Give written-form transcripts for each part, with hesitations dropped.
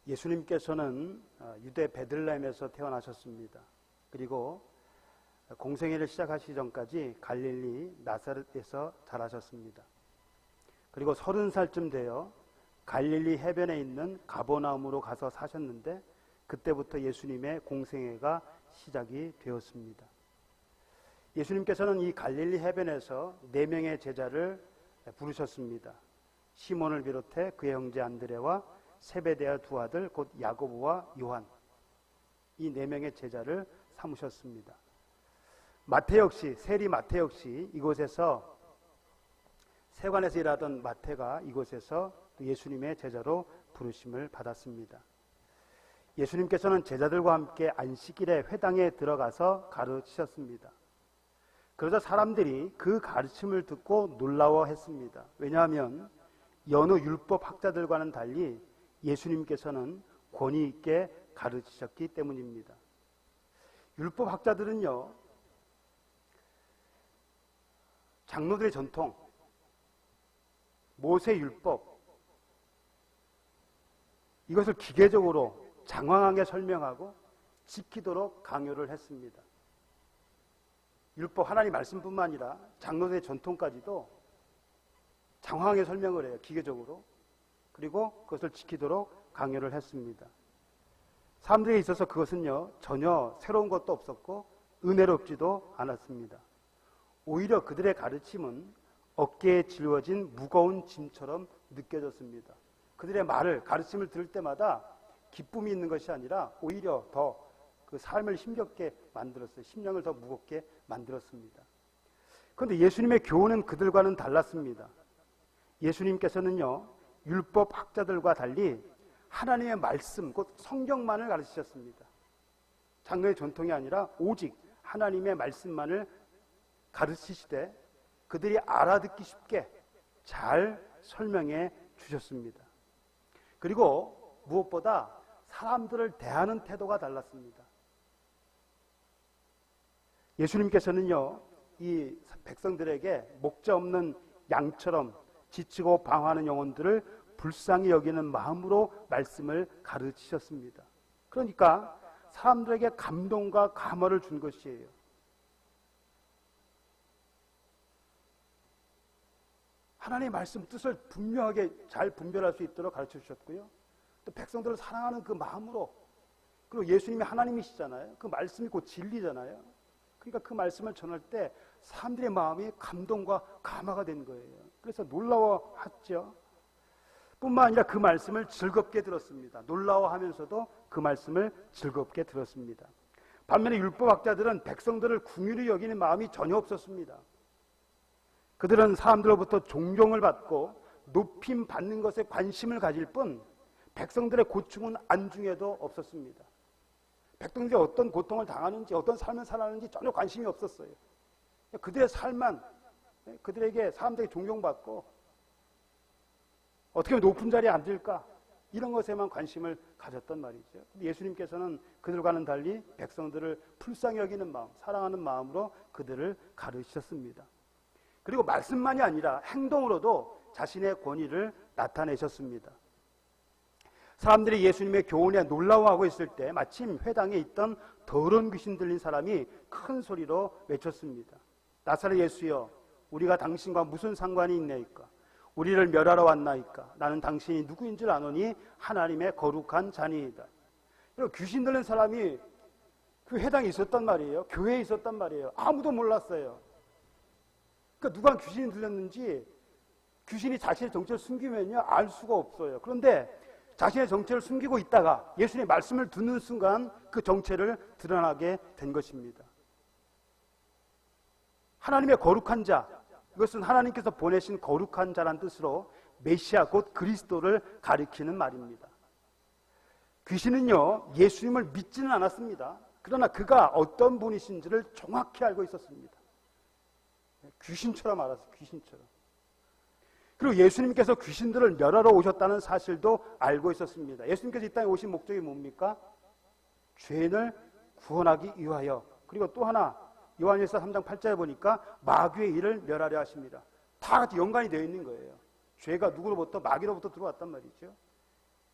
예수님께서는 유대 베들레헴에서 태어나셨습니다. 그리고 공생애를 시작하시기 전까지 갈릴리 나사렛에서 자라셨습니다. 그리고 30살쯤 되어 갈릴리 해변에 있는 가버나움으로 가서 사셨는데 그때부터 예수님의 공생애가 시작이 되었습니다. 예수님께서는 이 갈릴리 해변에서 4명의 제자를 부르셨습니다. 시몬을 비롯해 그의 형제 안드레와 세베대의 2 아들 곧 야고보와 요한, 이 4명의 제자를 삼으셨습니다. 마태 역시, 세리 마태 역시 이곳에서, 세관에서 일하던 마태가 이곳에서 예수님의 제자로 부르심을 받았습니다. 예수님께서는 제자들과 함께 안식일에 회당에 들어가서 가르치셨습니다. 그러자 사람들이 그 가르침을 듣고 놀라워했습니다. 왜냐하면 여느 율법 학자들과는 달리 예수님께서는 권위 있게 가르치셨기 때문입니다. 율법 학자들은요, 장로들의 전통, 모세 율법, 이것을 기계적으로 장황하게 설명하고 지키도록 강요를 했습니다. 율법 하나님 말씀뿐만 아니라 장로들의 전통까지도 장황하게 설명을 해요. 기계적으로. 그리고 그것을 지키도록 강요를 했습니다. 사람들에 있어서 그것은요, 전혀 새로운 것도 없었고 은혜롭지도 않았습니다. 오히려 그들의 가르침은 어깨에 짊어진 무거운 짐처럼 느껴졌습니다. 그들의 말을, 가르침을 들을 때마다 기쁨이 있는 것이 아니라 오히려 더 그 삶을 힘겹게 만들었어요. 심령을 더 무겁게 만들었습니다. 그런데 예수님의 교훈은 그들과는 달랐습니다. 예수님께서는요, 율법 학자들과 달리 하나님의 말씀, 곧 성경만을 가르치셨습니다. 장로의 전통이 아니라 오직 하나님의 말씀만을 가르치시되 그들이 알아듣기 쉽게 잘 설명해 주셨습니다. 그리고 무엇보다 사람들을 대하는 태도가 달랐습니다. 예수님께서는요, 이 백성들에게 목자 없는 양처럼 지치고 방황하는 영혼들을 불쌍히 여기는 마음으로 말씀을 가르치셨습니다. 그러니까 사람들에게 감동과 감화를 준 것이에요. 하나님의 말씀 뜻을 분명하게 잘 분별할 수 있도록 가르쳐 주셨고요. 또 백성들을 사랑하는 그 마음으로, 그리고 예수님이 하나님이시잖아요. 그 말씀이 곧 진리잖아요. 그러니까 그 말씀을 전할 때 사람들의 마음이 감동과 감화가 된 거예요. 그래서 놀라워했죠. 뿐만 아니라 그 말씀을 즐겁게 들었습니다. 놀라워하면서도 그 말씀을 즐겁게 들었습니다. 반면에 율법학자들은 백성들을 긍휼히 여기는 마음이 전혀 없었습니다. 그들은 사람들로부터 존경을 받고 높임 받는 것에 관심을 가질 뿐 백성들의 고충은 안중에도 없었습니다. 백성들이 어떤 고통을 당하는지, 어떤 삶을 살아가는지 전혀 관심이 없었어요. 그들의 삶만, 그들에게 사람들이 존경받고 어떻게 하면 높은 자리에 앉을까, 이런 것에만 관심을 가졌단 말이죠. 예수님께서는 그들과는 달리 백성들을 불쌍히 여기는 마음, 사랑하는 마음으로 그들을 가르치셨습니다. 그리고 말씀만이 아니라 행동으로도 자신의 권위를 나타내셨습니다. 사람들이 예수님의 교훈에 놀라워하고 있을 때 마침 회당에 있던 더러운 귀신 들린 사람이 큰 소리로 외쳤습니다. 나사렛 예수여, 우리가 당신과 무슨 상관이 있나이까? 우리를 멸하러 왔나이까? 나는 당신이 누구인 줄 아노니 하나님의 거룩한 자니이다. 귀신 들린 사람이 그 회당에 있었단 말이에요. 교회에 있었단 말이에요. 아무도 몰랐어요. 그러니까 누가 귀신이 들렸는지, 귀신이 자신의 정체를 숨기면요 알 수가 없어요. 그런데 자신의 정체를 숨기고 있다가 예수님의 말씀을 듣는 순간 그 정체를 드러나게 된 것입니다. 하나님의 거룩한 자, 이것은 하나님께서 보내신 거룩한 자란 뜻으로 메시아 곧 그리스도를 가리키는 말입니다. 귀신은요 예수님을 믿지는 않았습니다. 그러나 그가 어떤 분이신지를 정확히 알고 있었습니다. 귀신처럼 알았어요. 귀신처럼. 그리고 예수님께서 귀신들을 멸하러 오셨다는 사실도 알고 있었습니다. 예수님께서 이 땅에 오신 목적이 뭡니까? 죄인을 구원하기 위하여. 그리고 또 하나 요한일서 3장 8절에 보니까 마귀의 일을 멸하려 하십니다. 다 같이 연관이 되어 있는 거예요. 죄가 누구로부터? 마귀로부터 들어왔단 말이죠.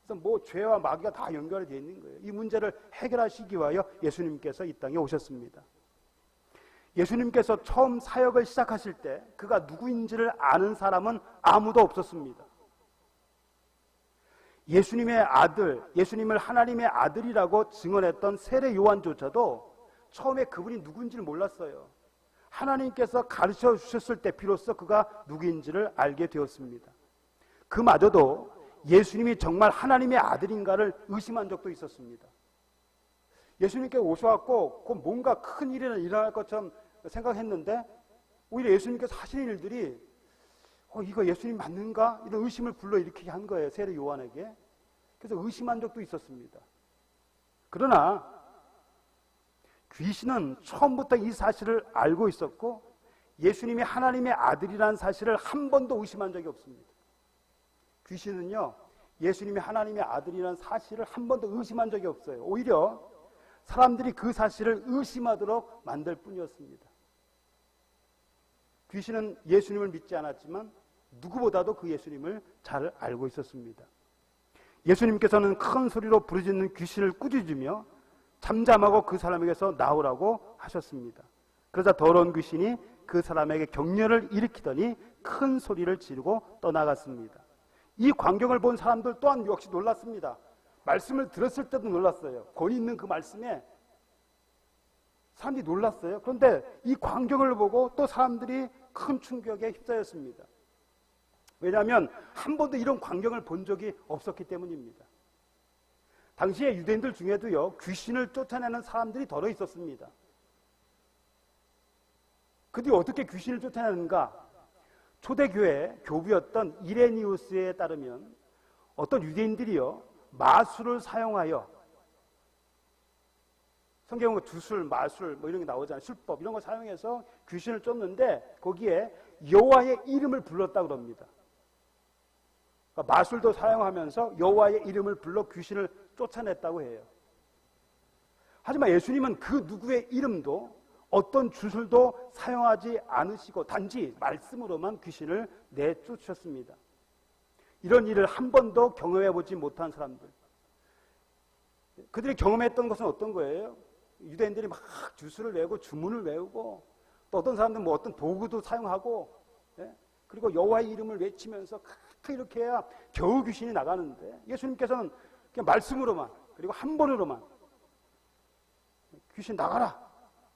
그래서 뭐 죄와 마귀가 다 연결이 되어 있는 거예요. 이 문제를 해결하시기 위하여 예수님께서 이 땅에 오셨습니다. 예수님께서 처음 사역을 시작하실 때 그가 누구인지를 아는 사람은 아무도 없었습니다. 예수님의 아들, 예수님을 하나님의 아들이라고 증언했던 세례 요한조차도 처음에 그분이 누구인지를 몰랐어요. 하나님께서 가르쳐 주셨을 때 비로소 그가 누구인지를 알게 되었습니다. 그마저도 예수님이 정말 하나님의 아들인가를 의심한 적도 있었습니다. 예수님께 오셔갖고 뭔가 큰 일이 일어날 것처럼 생각했는데 오히려 예수님께서 하시는 일들이 이거 예수님 맞는가? 이런 의심을 불러일으키게 한 거예요. 세례 요한에게. 그래서 의심한 적도 있었습니다. 그러나 귀신은 처음부터 이 사실을 알고 있었고 예수님이 하나님의 아들이라는 사실을 한 번도 의심한 적이 없습니다. 귀신은요, 예수님이 하나님의 아들이라는 사실을 한 번도 의심한 적이 없어요. 오히려 사람들이 그 사실을 의심하도록 만들 뿐이었습니다. 귀신은 예수님을 믿지 않았지만 누구보다도 그 예수님을 잘 알고 있었습니다. 예수님께서는 큰 소리로 부르짖는 귀신을 꾸짖으며 잠잠하고 그 사람에게서 나오라고 하셨습니다. 그러자 더러운 귀신이 그 사람에게 격려를 일으키더니 큰 소리를 지르고 떠나갔습니다. 이 광경을 본 사람들 또한 역시 놀랐습니다. 말씀을 들었을 때도 놀랐어요. 권위 있는 그 말씀에 사람들이 놀랐어요. 그런데 이 광경을 보고 또 사람들이 큰 충격에 휩싸였습니다. 왜냐하면 한 번도 이런 광경을 본 적이 없었기 때문입니다. 당시에 유대인들 중에도요, 귀신을 쫓아내는 사람들이 덜어 있었습니다. 그들이 어떻게 귀신을 쫓아내는가? 초대교회 교부였던 이레니우스에 따르면 어떤 유대인들이요, 마술을 사용하여, 성경에 주술, 마술 뭐 이런 게 나오잖아요. 술법 이런 거 사용해서 귀신을 쫓는데 거기에 여호와의 이름을 불렀다고 그럽니다. 그러니까 마술도 사용하면서 여호와의 이름을 불러 귀신을 쫓아냈다고 해요. 하지만 예수님은 그 누구의 이름도 어떤 주술도 사용하지 않으시고 단지 말씀으로만 귀신을 내쫓으셨습니다. 이런 일을 한 번도 경험해보지 못한 사람들, 그들이 경험했던 것은 어떤 거예요? 유대인들이 막 주술을 외우고 주문을 외우고 또 어떤 사람들은 뭐 어떤 도구도 사용하고, 그리고 여호와의 이름을 외치면서 이렇게 해야 겨우 귀신이 나가는데 예수님께서는 그냥 말씀으로만, 그리고 한 번으로만 귀신 나가라,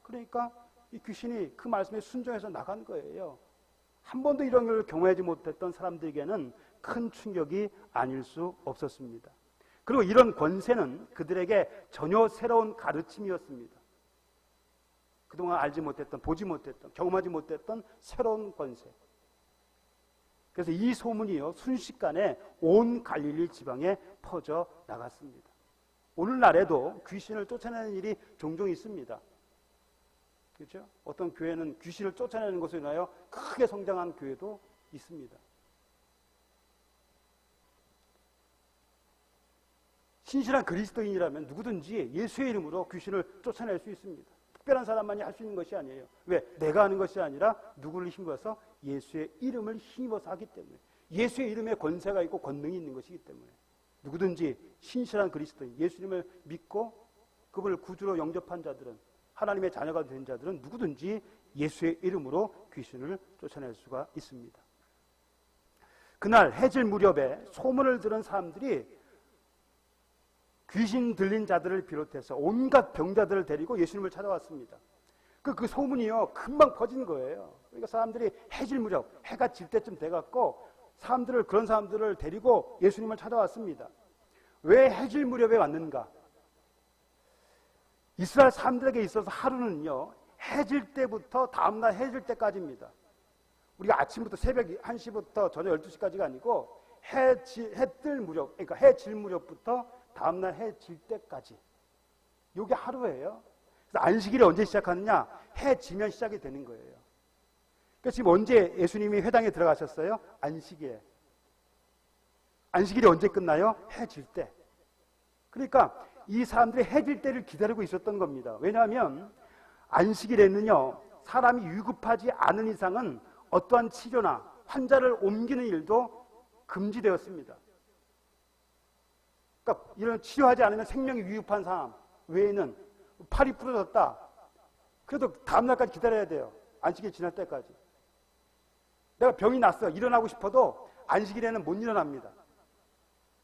그러니까 이 귀신이 그 말씀에 순종해서 나간 거예요. 한 번도 이런 걸 경험하지 못했던 사람들에게는 큰 충격이 아닐 수 없었습니다. 그리고 이런 권세는 그들에게 전혀 새로운 가르침이었습니다. 그동안 알지 못했던, 보지 못했던, 경험하지 못했던 새로운 권세. 그래서 이 소문이요, 순식간에 온 갈릴리 지방에 퍼져 나갔습니다. 오늘날에도 귀신을 쫓아내는 일이 종종 있습니다. 그렇죠? 어떤 교회는 귀신을 쫓아내는 것으로 인하여 크게 성장한 교회도 있습니다. 신실한 그리스도인이라면 누구든지 예수의 이름으로 귀신을 쫓아낼 수 있습니다. 특별한 사람만이 할 수 있는 것이 아니에요. 왜? 내가 하는 것이 아니라 누구를 힘입어서 예수의 이름을 힘입어서 하기 때문에, 예수의 이름에 권세가 있고 권능이 있는 것이기 때문에 누구든지 신실한 그리스도인, 예수님을 믿고 그분을 구주로 영접한 자들은, 하나님의 자녀가 된 자들은 누구든지 예수의 이름으로 귀신을 쫓아낼 수가 있습니다. 그날 해질 무렵에 소문을 들은 사람들이 귀신 들린 자들을 비롯해서 온갖 병자들을 데리고 예수님을 찾아왔습니다. 그 소문이요, 금방 퍼진 거예요. 그러니까 사람들이 해질 무렵, 해가 질 때쯤 돼갖고 그런 사람들을 데리고 예수님을 찾아왔습니다. 왜 해질 무렵에 왔는가? 이스라엘 사람들에게 있어서 하루는요, 해질 때부터 다음날 해질 때까지입니다. 우리가 아침부터 새벽 1시부터 저녁 12시까지가 아니고 해 뜰 무렵, 그러니까 해 질 무렵부터 다음날 해 질 때까지, 이게 하루예요. 그래서 안식일이 언제 시작하느냐? 해 지면 시작이 되는 거예요. 그러니까 지금 언제 예수님이 회당에 들어가셨어요? 안식일에. 안식일이 언제 끝나요? 해 질 때. 그러니까 이 사람들이 해 질 때를 기다리고 있었던 겁니다. 왜냐하면 안식일에는요, 사람이 위급하지 않은 이상은 어떠한 치료나 환자를 옮기는 일도 금지되었습니다. 그러니까 이런 치료하지 않으면 생명이 위급한 상황 외에는 팔이 부러졌다. 그래도 다음 날까지 기다려야 돼요. 안식일 지날 때까지. 내가 병이 났어. 일어나고 싶어도 안식일에는 못 일어납니다.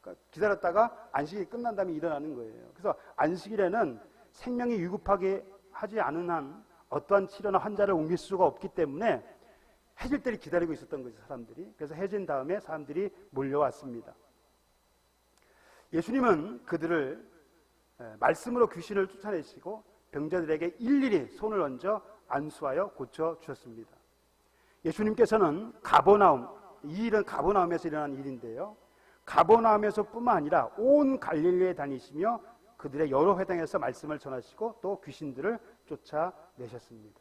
그러니까 기다렸다가 안식일이 끝난 다음에 일어나는 거예요. 그래서 안식일에는 생명이 위급하게 하지 않은 한 어떠한 치료나 환자를 옮길 수가 없기 때문에 해질 때를 기다리고 있었던 거죠, 사람들이. 그래서 해진 다음에 사람들이 몰려왔습니다. 예수님은 그들을 말씀으로 귀신을 쫓아내시고 병자들에게 일일이 손을 얹어 안수하여 고쳐주셨습니다. 예수님께서는 가버나움, 이 일은 가버나움에서 일어난 일인데요. 가버나움에서 뿐만 아니라 온 갈릴리에 다니시며 그들의 여러 회당에서 말씀을 전하시고 또 귀신들을 쫓아내셨습니다.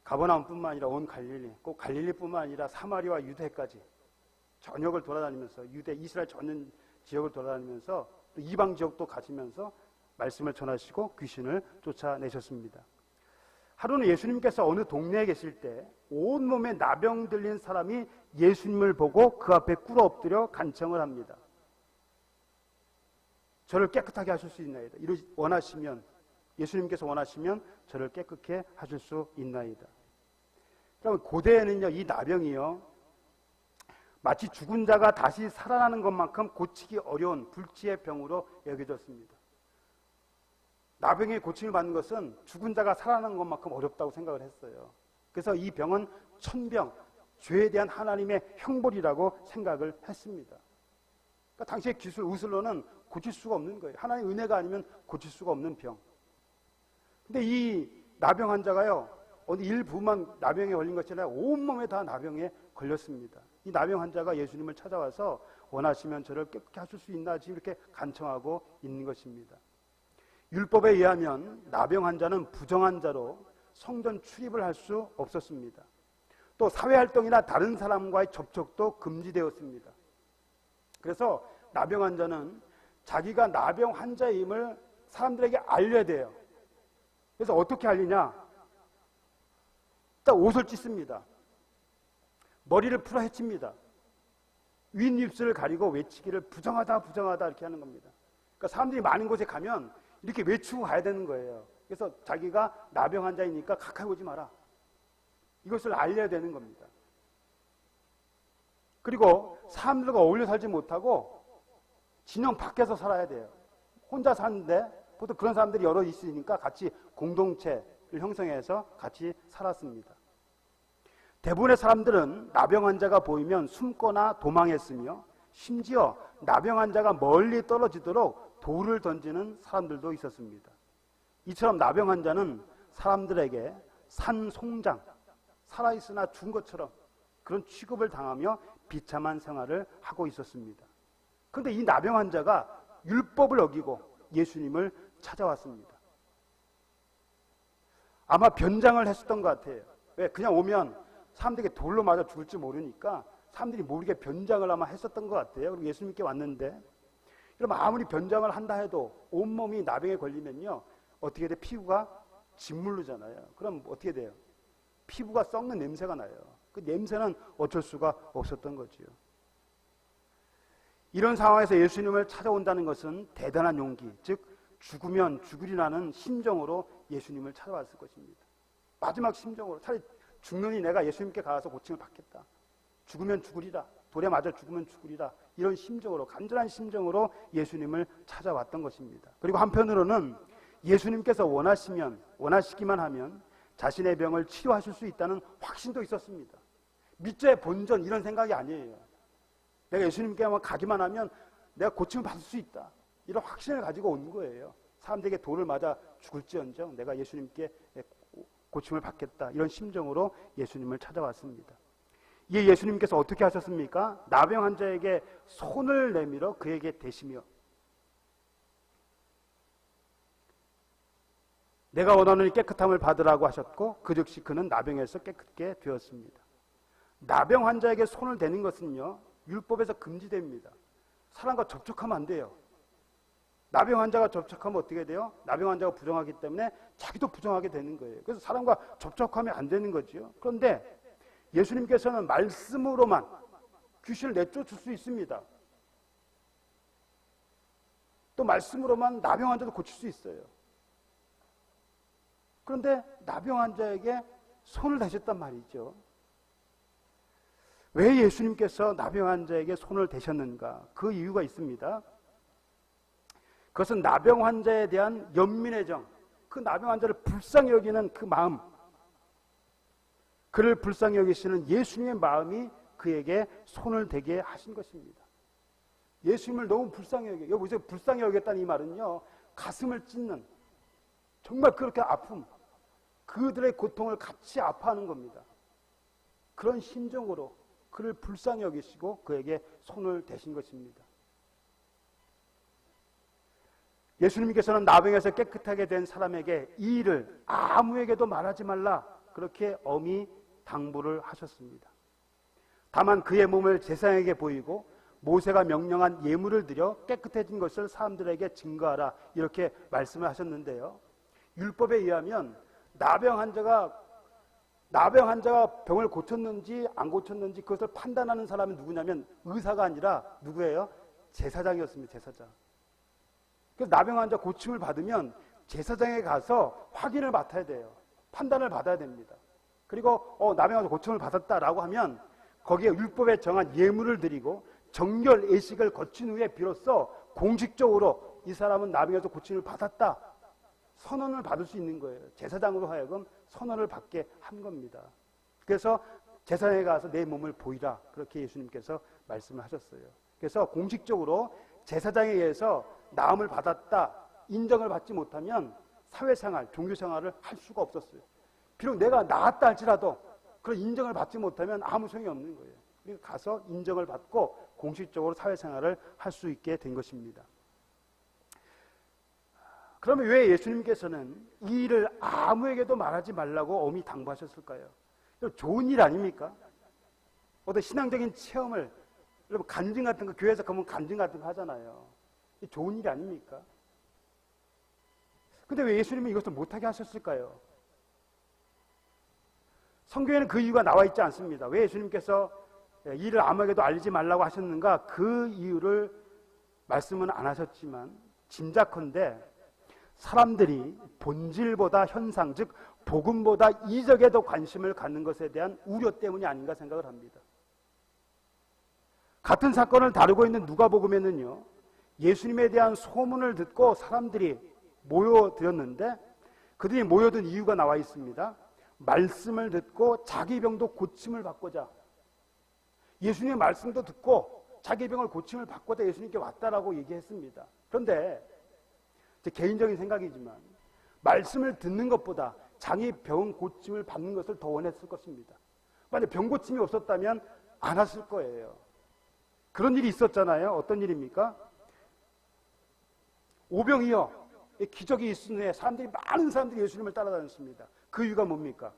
가버나움뿐만 아니라 온 갈릴리, 꼭 갈릴리뿐만 아니라 사마리아와 유대까지 전역을 돌아다니면서 유대, 이스라엘 전 지역을 돌아다니면서 또 이방 지역도 가시면서 말씀을 전하시고 귀신을 쫓아내셨습니다. 하루는 예수님께서 어느 동네에 계실 때 온몸에 나병 들린 사람이 예수님을 보고 그 앞에 꿇어 엎드려 간청을 합니다. 저를 깨끗하게 하실 수 있나이다. 원하시면, 예수님께서 원하시면 저를 깨끗게 하실 수 있나이다. 그러면 고대에는요, 이 나병이요, 마치 죽은 자가 다시 살아나는 것만큼 고치기 어려운 불치의 병으로 여겨졌습니다. 나병의 고침을 받는 것은 죽은 자가 살아나는 것만큼 어렵다고 생각을 했어요. 그래서 이 병은 천병, 죄에 대한 하나님의 형벌이라고 생각을 했습니다. 그러니까 당시의 기술, 의술로는 고칠 수가 없는 거예요. 하나님의 은혜가 아니면 고칠 수가 없는 병. 근데 이 나병 환자가요, 어디 일부만 나병에 걸린 것이 아니라 온몸에 다 나병에 걸렸습니다. 이 나병 환자가 예수님을 찾아와서 원하시면 저를 깨끗게 하실 수 있나 이렇게 간청하고 있는 것입니다. 율법에 의하면 나병 환자는 부정한 자로 성전 출입을 할 수 없었습니다. 또 사회활동이나 다른 사람과의 접촉도 금지되었습니다. 그래서 나병 환자는 자기가 나병 환자임을 사람들에게 알려야 돼요. 그래서 어떻게 알리냐? 일단 옷을 찢습니다. 머리를 풀어 헤칩니다. 윗입술을 가리고 외치기를 부정하다 부정하다 이렇게 하는 겁니다. 그러니까 사람들이 많은 곳에 가면 이렇게 외치고 가야 되는 거예요. 그래서 자기가 나병 환자이니까 가까이 오지 마라. 이것을 알려야 되는 겁니다. 그리고 사람들과 어울려 살지 못하고 진영 밖에서 살아야 돼요. 혼자 사는데 보통 그런 사람들이 여러 있으니까 같이 공동체를 형성해서 같이 살았습니다. 대부분의 사람들은 나병 환자가 보이면 숨거나 도망했으며 심지어 나병 환자가 멀리 떨어지도록 돌을 던지는 사람들도 있었습니다. 이처럼 나병 환자는 사람들에게 산송장, 살아있으나 죽은 것처럼 그런 취급을 당하며 비참한 생활을 하고 있었습니다. 그런데 이 나병 환자가 율법을 어기고 예수님을 찾아왔습니다. 아마 변장을 했었던 것 같아요. 왜? 그냥 오면 사람들에게 돌로 맞아 죽을지 모르니까 사람들이 모르게 변장을 아마 했었던 것 같아요. 그리고 예수님께 왔는데, 그럼 아무리 변장을 한다 해도 온몸이 나병에 걸리면요, 어떻게 돼? 피부가 짓무르잖아요. 그럼 어떻게 돼요? 피부가 썩는 냄새가 나요. 그 냄새는 어쩔 수가 없었던 거지요. 이런 상황에서 예수님을 찾아온다는 것은 대단한 용기, 즉 죽으면 죽으리라는 심정으로 예수님을 찾아왔을 것입니다. 마지막 심정으로, 차라리 죽느니 내가 예수님께 가서 고침을 받겠다. 죽으면 죽으리라. 돌에 맞아 죽으면 죽으리라. 이런 심정으로, 간절한 심정으로 예수님을 찾아왔던 것입니다. 그리고 한편으로는 예수님께서 원하시기만 하면 자신의 병을 치료하실 수 있다는 확신도 있었습니다. 믿자의 본전 이런 생각이 아니에요. 내가 예수님께 가기만 하면 내가 고침을 받을 수 있다. 이런 확신을 가지고 온 거예요. 사람들에게 돌을 맞아 죽을지언정 내가 예수님께 고침을 받겠다. 이런 심정으로 예수님을 찾아왔습니다. 이에 예수님께서 어떻게 하셨습니까? 나병 환자에게 손을 내밀어 그에게 대시며 내가 원하는 깨끗함을 받으라고 하셨고 그 즉시 그는 나병에서 깨끗게 되었습니다. 나병 환자에게 손을 대는 것은요, 율법에서 금지됩니다. 사람과 접촉하면 안 돼요. 나병 환자가 접촉하면 어떻게 돼요? 나병 환자가 부정하기 때문에 자기도 부정하게 되는 거예요. 그래서 사람과 접촉하면 안 되는 거죠. 그런데 예수님께서는 말씀으로만 귀신을 내쫓을 수 있습니다. 또 말씀으로만 나병 환자도 고칠 수 있어요. 그런데 나병 환자에게 손을 대셨단 말이죠. 왜 예수님께서 나병 환자에게 손을 대셨는가? 그 이유가 있습니다. 그것은 나병 환자에 대한 연민의 정, 그 나병 환자를 불쌍히 여기는 그 마음, 그를 불쌍히 여기시는 예수님의 마음이 그에게 손을 대게 하신 것입니다. 예수님을 너무 불쌍히 여겨. 여기 보세요. 불쌍히 여겼다는 이 말은요, 가슴을 찢는, 정말 그렇게 아픔, 그들의 고통을 같이 아파하는 겁니다. 그런 심정으로 그를 불쌍히 여기시고 그에게 손을 대신 것입니다. 예수님께서는 나병에서 깨끗하게 된 사람에게 이 일을 아무에게도 말하지 말라, 그렇게 엄히 당부를 하셨습니다. 다만 그의 몸을 제사장에게 보이고 모세가 명령한 예물을 드려 깨끗해진 것을 사람들에게 증거하라, 이렇게 말씀을 하셨는데요. 율법에 의하면 나병 환자가 병을 고쳤는지 안 고쳤는지 그것을 판단하는 사람은 누구냐면 의사가 아니라 누구예요? 제사장이었습니다. 제사장. 그래서 나병 환자 고침을 받으면 제사장에 가서 확인을 맡아야 돼요. 판단을 받아야 됩니다. 그리고 나병 환자 고침을 받았다라고 하면 거기에 율법에 정한 예물을 드리고 정결 예식을 거친 후에 비로소 공식적으로 이 사람은 나병에서 고침을 받았다, 선언을 받을 수 있는 거예요. 제사장으로 하여금 선언을 받게 한 겁니다. 그래서 제사장에 가서 내 몸을 보이라, 그렇게 예수님께서 말씀을 하셨어요. 그래서 공식적으로 제사장에 의해서 나음을 받았다 인정을 받지 못하면 사회생활, 종교생활을 할 수가 없었어요. 비록 내가 나았다 할지라도 그런 인정을 받지 못하면 아무 소용이 없는 거예요. 그러니까 가서 인정을 받고 공식적으로 사회생활을 할 수 있게 된 것입니다. 그러면 왜 예수님께서는 이 일을 아무에게도 말하지 말라고 엄히 당부하셨을까요? 좋은 일 아닙니까? 어떤 신앙적인 체험을, 여러분 간증 같은 거 교회에서 가면 간증 같은 거 하잖아요. 좋은 일이 아닙니까? 근데 왜 예수님은 이것을 못하게 하셨을까요? 성경에는 그 이유가 나와 있지 않습니다. 왜 예수님께서 이 일을 아무에게도 알리지 말라고 하셨는가? 그 이유를 말씀은 안 하셨지만 짐작컨대 사람들이 본질보다 현상, 즉 복음보다 이적에 더 관심을 갖는 것에 대한 우려 때문이 아닌가 생각을 합니다. 같은 사건을 다루고 있는 누가복음에는요, 예수님에 대한 소문을 듣고 사람들이 모여들었는데 그들이 모여든 이유가 나와 있습니다. 말씀을 듣고 자기 병도 고침을 받고자, 예수님의 말씀도 듣고 자기 병을 고침을 받고자 예수님께 왔다라고 얘기했습니다. 그런데 제 개인적인 생각이지만 말씀을 듣는 것보다 자기 병 고침을 받는 것을 더 원했을 것입니다. 만약 병 고침이 없었다면 안 왔을 거예요. 그런 일이 있었잖아요. 어떤 일입니까? 오병이어 기적이 있은 후에 많은 사람들이 예수님을 따라다녔습니다. 그 이유가 뭡니까?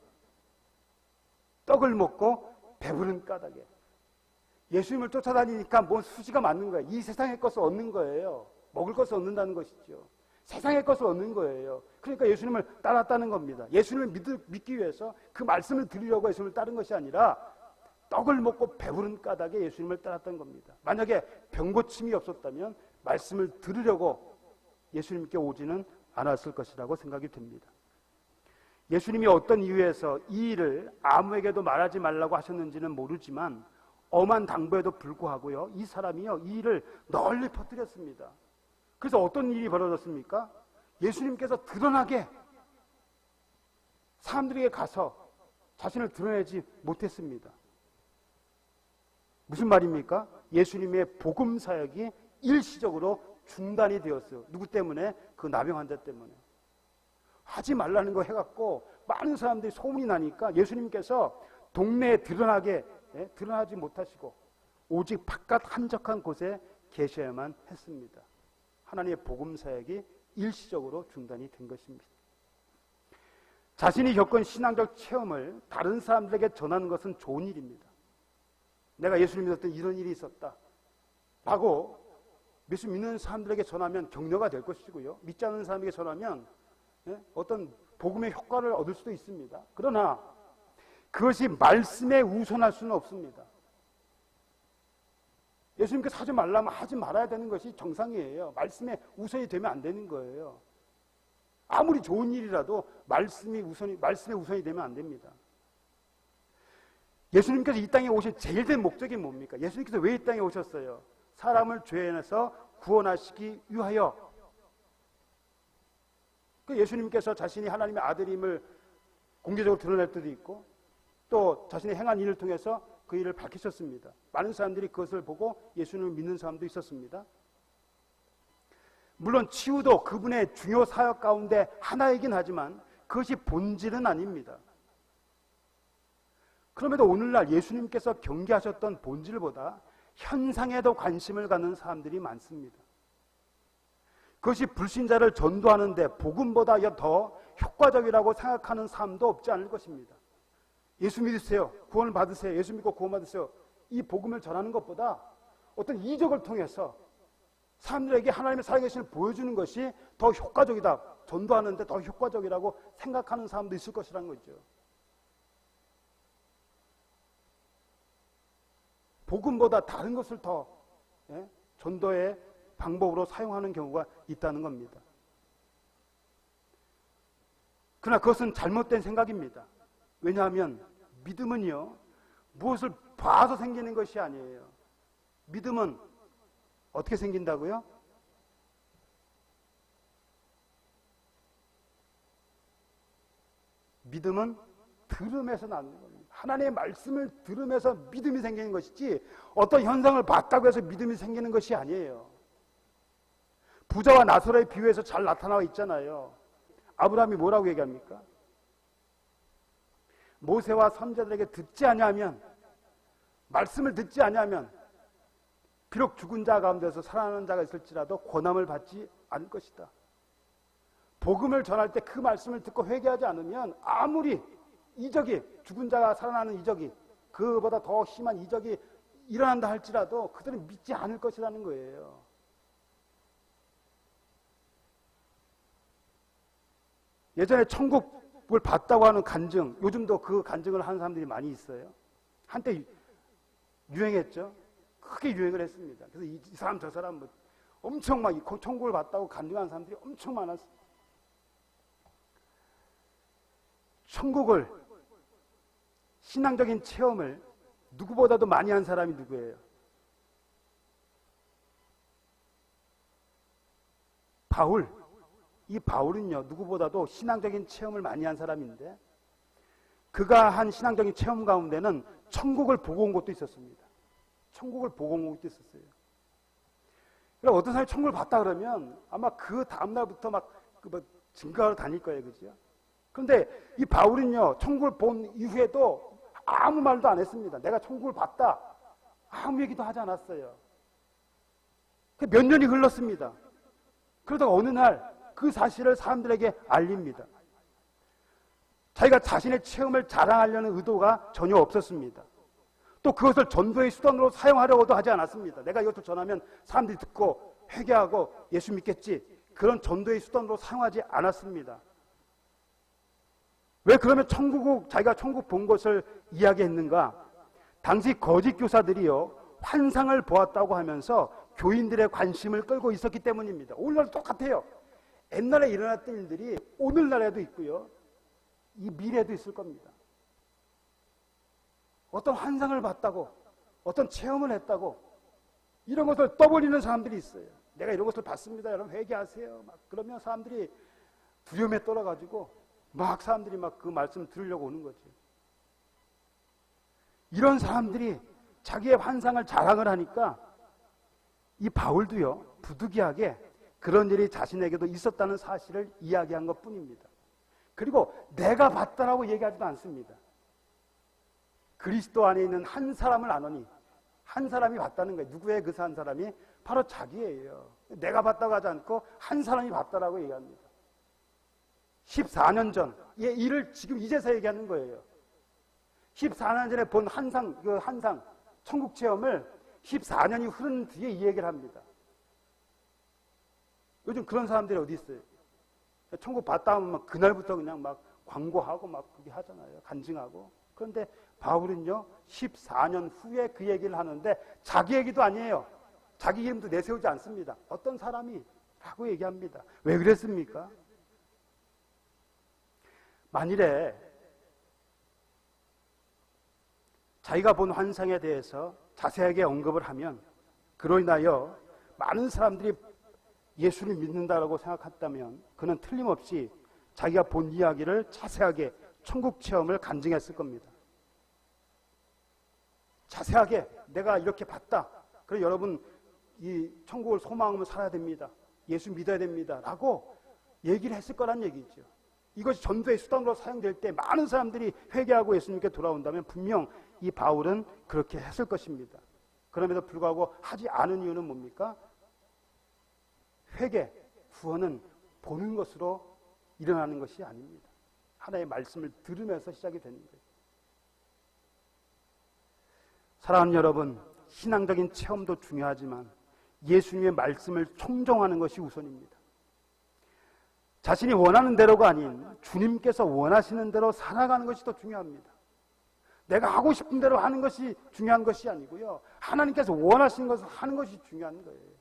떡을 먹고 배부른 까닭에 예수님을 쫓아다니니까 뭔 수지가 맞는 거예요. 이 세상의 것을 얻는 거예요. 먹을 것을 얻는다는 것이죠. 세상의 것을 얻는 거예요. 그러니까 예수님을 따랐다는 겁니다. 예수님을 믿기 위해서 그 말씀을 들으려고 예수님을 따른 것이 아니라 떡을 먹고 배부른 까닭에 예수님을 따랐던 겁니다. 만약에 병고침이 없었다면 말씀을 들으려고 예수님께 오지는 않았을 것이라고 생각이 듭니다. 예수님이 어떤 이유에서 이 일을 아무에게도 말하지 말라고 하셨는지는 모르지만 엄한 당부에도 불구하고요, 이 사람이요, 이 일을 널리 퍼뜨렸습니다. 그래서 어떤 일이 벌어졌습니까? 예수님께서 드러나게 사람들에게 가서 자신을 드러내지 못했습니다. 무슨 말입니까? 예수님의 복음 사역이 일시적으로 중단이 되었어요. 누구 때문에? 그 나병 환자 때문에. 하지 말라는 거 해갖고 많은 사람들이 소문이 나니까 예수님께서 동네에 드러나지 못하시고 오직 바깥 한적한 곳에 계셔야만 했습니다. 하나님의 복음 사역이 일시적으로 중단이 된 것입니다. 자신이 겪은 신앙적 체험을 다른 사람들에게 전하는 것은 좋은 일입니다. 내가 예수님 믿었던 이런 일이 있었다 라고 예수 믿는 사람들에게 전하면 격려가 될 것이고요. 믿지 않는 사람에게 전하면 어떤 복음의 효과를 얻을 수도 있습니다. 그러나 그것이 말씀에 우선할 수는 없습니다. 예수님께서 하지 말라면 하지 말아야 되는 것이 정상이에요. 말씀에 우선이 되면 안 되는 거예요. 아무리 좋은 일이라도 말씀에 우선이 되면 안 됩니다. 예수님께서 이 땅에 오신 제일 된 목적이 뭡니까? 예수님께서 왜 이 땅에 오셨어요? 사람을 죄에서 구원하시기 위하여. 그 예수님께서 자신이 하나님의 아들임을 공개적으로 드러낼 때도 있고 또 자신의 행한 일을 통해서 그 일을 밝히셨습니다. 많은 사람들이 그것을 보고 예수님을 믿는 사람도 있었습니다. 물론 치유도 그분의 중요 사역 가운데 하나이긴 하지만 그것이 본질은 아닙니다. 그럼에도 오늘날 예수님께서 경계하셨던 본질보다 현상에도 관심을 갖는 사람들이 많습니다. 그것이 불신자를 전도하는데 복음보다 더 효과적이라고 생각하는 사람도 없지 않을 것입니다. 예수 믿으세요. 구원을 받으세요. 예수 믿고 구원 받으세요. 이 복음을 전하는 것보다 어떤 이적을 통해서 사람들에게 하나님의 살아계심을 보여주는 것이 더 효과적이다. 전도하는데 더 효과적이라고 생각하는 사람도 있을 것이라는 거죠. 복음보다 다른 것을 더 전도의 방법으로 사용하는 경우가 있다는 겁니다. 그러나 그것은 잘못된 생각입니다. 왜냐하면 믿음은요, 무엇을 봐서 생기는 것이 아니에요. 믿음은 어떻게 생긴다고요? 믿음은 들음에서 나는 겁니다. 하나님의 말씀을 들으면서 믿음이 생기는 것이지 어떤 현상을 봤다고 해서 믿음이 생기는 것이 아니에요. 부자와 나사로의 비유에서 잘 나타나와 있잖아요. 아브라함이 뭐라고 얘기합니까? 모세와 선지자들에게 듣지 아니하면, 말씀을 듣지 아니하면 비록 죽은 자 가운데서 살아나는 자가 있을지라도 권함을 받지 않을 것이다. 복음을 전할 때 그 말씀을 듣고 회개하지 않으면 아무리 이적이, 죽은 자가 살아나는 이적이, 그보다 더 심한 이적이 일어난다 할지라도 그들은 믿지 않을 것이라는 거예요. 예전에 천국을 봤다고 하는 간증, 요즘도 그 간증을 하는 사람들이 많이 있어요. 한때 유행했죠. 크게 유행을 했습니다. 그래서 이 사람 저 사람 뭐 엄청 막 천국을 봤다고 간증하는 사람들이 엄청 많았어요. 천국을, 신앙적인 체험을 누구보다도 많이 한 사람이 누구예요? 바울. 이 바울은요, 누구보다도 신앙적인 체험을 많이 한 사람인데 그가 한 신앙적인 체험 가운데는 천국을 보고 온 것도 있었습니다. 천국을 보고 온 것도 있었어요. 그럼 어떤 사람이 천국을 봤다 그러면 아마 그 다음날부터 막 증거하러 다닐 거예요. 그죠? 그런데 이 바울은요, 천국을 본 이후에도 아무 말도 안 했습니다. 내가 천국을 봤다. 아무 얘기도 하지 않았어요. 몇 년이 흘렀습니다. 그러다가 어느 날 그 사실을 사람들에게 알립니다. 자기가 자신의 체험을 자랑하려는 의도가 전혀 없었습니다. 또 그것을 전도의 수단으로 사용하려고도 하지 않았습니다. 내가 이것을 전하면 사람들이 듣고 회개하고 예수 믿겠지. 그런 전도의 수단으로 사용하지 않았습니다. 왜 그러면 자기가 천국 본 것을 이야기했는가? 당시 거짓 교사들이요, 환상을 보았다고 하면서 교인들의 관심을 끌고 있었기 때문입니다. 오늘날도 똑같아요. 옛날에 일어났던 일들이 오늘날에도 있고요, 이 미래에도 있을 겁니다. 어떤 환상을 봤다고, 어떤 체험을 했다고 이런 것을 떠벌리는 사람들이 있어요. 내가 이런 것을 봤습니다. 여러분 회개하세요. 막 그러면 사람들이 두려움에 떨어가지고 막 사람들이 막 그 말씀 들으려고 오는 거죠. 이런 사람들이 자기의 환상을 자랑을 하니까 이 바울도요, 부득이하게 그런 일이 자신에게도 있었다는 사실을 이야기한 것 뿐입니다. 그리고 내가 봤다라고 얘기하지도 않습니다. 그리스도 안에 있는 한 사람을 아노니, 한 사람이 봤다는 거예요. 누구의 그 한 사람이? 바로 자기예요. 내가 봤다고 하지 않고 한 사람이 봤다라고 얘기합니다. 14년 전, 일을 지금 이제서 얘기하는 거예요. 14년 전에 본 한상, 천국 체험을 14년이 흐른 뒤에 이 얘기를 합니다. 요즘 그런 사람들이 어디 있어요? 천국 봤다 하면 막 그날부터 그냥 막 광고하고 막 그게 하잖아요. 간증하고. 그런데 바울은요, 14년 후에 그 얘기를 하는데 자기 얘기도 아니에요. 자기 이름도 내세우지 않습니다. 어떤 사람이 라고 얘기합니다. 왜 그랬습니까? 만일에 자기가 본 환상에 대해서 자세하게 언급을 하면 그로 인하여 많은 사람들이 예수를 믿는다고 생각했다면 그는 틀림없이 자기가 본 이야기를 자세하게 천국 체험을 간증했을 겁니다. 자세하게 내가 이렇게 봤다. 그래서 여러분 이 천국을 소망하면 살아야 됩니다. 예수 믿어야 됩니다. 라고 얘기를 했을 거란 얘기죠. 이것이 전도의 수단으로 사용될 때 많은 사람들이 회개하고 예수님께 돌아온다면 분명 이 바울은 그렇게 했을 것입니다. 그럼에도 불구하고 하지 않은 이유는 뭡니까? 회개, 구원은 보는 것으로 일어나는 것이 아닙니다. 하나의 말씀을 들으면서 시작이 되는 거예요. 사랑하는 여러분, 신앙적인 체험도 중요하지만 예수님의 말씀을 청종하는 것이 우선입니다. 자신이 원하는 대로가 아닌 주님께서 원하시는 대로 살아가는 것이 더 중요합니다. 내가 하고 싶은 대로 하는 것이 중요한 것이 아니고요. 하나님께서 원하시는 것을 하는 것이 중요한 거예요.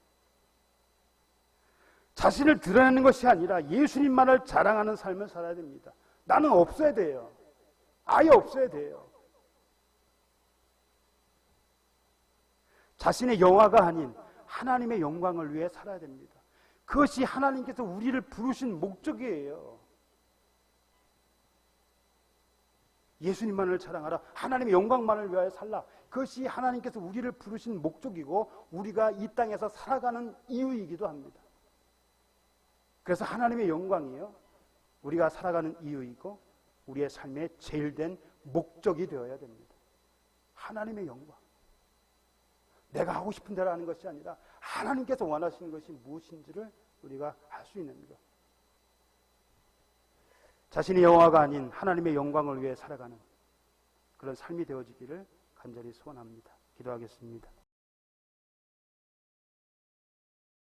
자신을 드러내는 것이 아니라 예수님만을 자랑하는 삶을 살아야 됩니다. 나는 없어야 돼요. 아예 없어야 돼요. 자신의 영화가 아닌 하나님의 영광을 위해 살아야 됩니다. 그것이 하나님께서 우리를 부르신 목적이에요. 예수님만을 자랑하라. 하나님의 영광만을 위하여 살라. 그것이 하나님께서 우리를 부르신 목적이고 우리가 이 땅에서 살아가는 이유이기도 합니다. 그래서 하나님의 영광이요, 우리가 살아가는 이유이고 우리의 삶의 제일 된 목적이 되어야 됩니다. 하나님의 영광. 내가 하고 싶은 대로 하는 것이 아니라 하나님께서 원하시는 것이 무엇인지를 우리가 알 수 있는 것. 자신의 영화가 아닌 하나님의 영광을 위해 살아가는 그런 삶이 되어지기를 간절히 소원합니다. 기도하겠습니다.